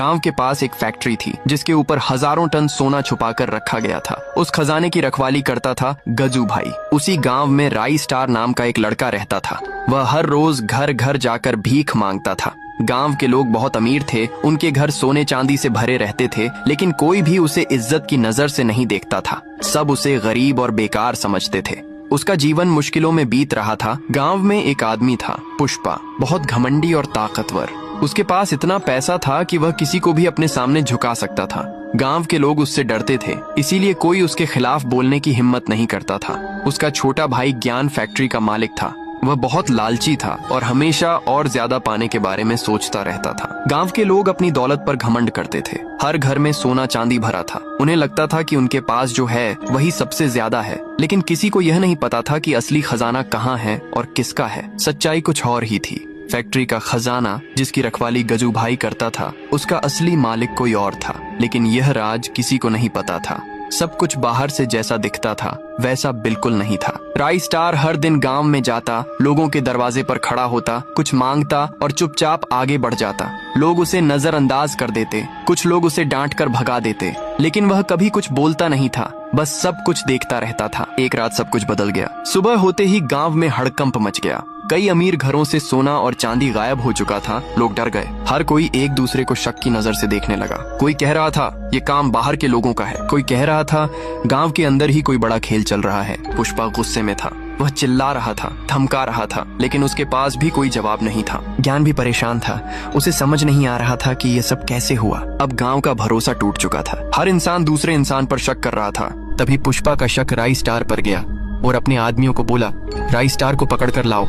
गांव के पास एक फैक्ट्री थी जिसके ऊपर हजारों टन सोना छुपाकर रखा गया था। उस खजाने की रखवाली करता था गजू भाई। उसी गांव में राई स्टार नाम का एक लड़का रहता था। वह हर रोज घर घर जाकर भीख मांगता था। गांव के लोग बहुत अमीर थे, उनके घर सोने चांदी से भरे रहते थे, लेकिन कोई भी उसे इज्जत की नजर से नहीं देखता था। सब उसे गरीब और बेकार समझते थे। उसका जीवन मुश्किलों में बीत रहा था। गांव में एक आदमी था, पुष्पा, बहुत घमंडी और ताकतवर। उसके पास इतना पैसा था कि वह किसी को भी अपने सामने झुका सकता था। गांव के लोग उससे डरते थे, इसीलिए कोई उसके खिलाफ बोलने की हिम्मत नहीं करता था। उसका छोटा भाई ज्ञान फैक्ट्री का मालिक था। वह बहुत लालची था और हमेशा और ज्यादा पाने के बारे में सोचता रहता था। गांव के लोग अपनी दौलत पर घमंड करते थे। हर घर में सोना चांदी भरा था। उन्हें लगता था कि उनके पास जो है वही सबसे ज्यादा है, लेकिन किसी को यह नहीं पता था कि असली खजाना कहाँ है और किसका है। सच्चाई कुछ और ही थी। फैक्ट्री का खजाना जिसकी रखवाली गजू भाई करता था, उसका असली मालिक कोई और था, लेकिन यह राज किसी को नहीं पता था। सब कुछ बाहर से जैसा दिखता था वैसा बिल्कुल नहीं था। राई स्टार हर दिन गांव में जाता, लोगों के दरवाजे पर खड़ा होता, कुछ मांगता और चुपचाप आगे बढ़ जाता। लोग उसे नजरअंदाज कर देते, कुछ लोग उसे डांट कर भगा देते, लेकिन वह कभी कुछ बोलता नहीं था, बस सब कुछ देखता रहता था। एक रात सब कुछ बदल गया। सुबह होते ही गांव में हड़कंप मच गया। कई अमीर घरों से सोना और चांदी गायब हो चुका था। लोग डर गए। हर कोई एक दूसरे को शक की नजर से देखने लगा। कोई कह रहा था ये काम बाहर के लोगों का है, कोई कह रहा था गांव के अंदर ही कोई बड़ा खेल चल रहा है। पुष्पा गुस्से में था। वह चिल्ला रहा था, धमका रहा था, लेकिन उसके पास भी कोई जवाब नहीं था। ज्ञान भी परेशान था। उसे समझ नहीं आ रहा था कि ये सब कैसे हुआ। अब गांव का भरोसा टूट चुका था। हर इंसान दूसरे इंसान पर शक कर रहा था। तभी पुष्पा का शक राई स्टार पर गया और अपने आदमियों को बोला, राई स्टार को पकड़ कर लाओ।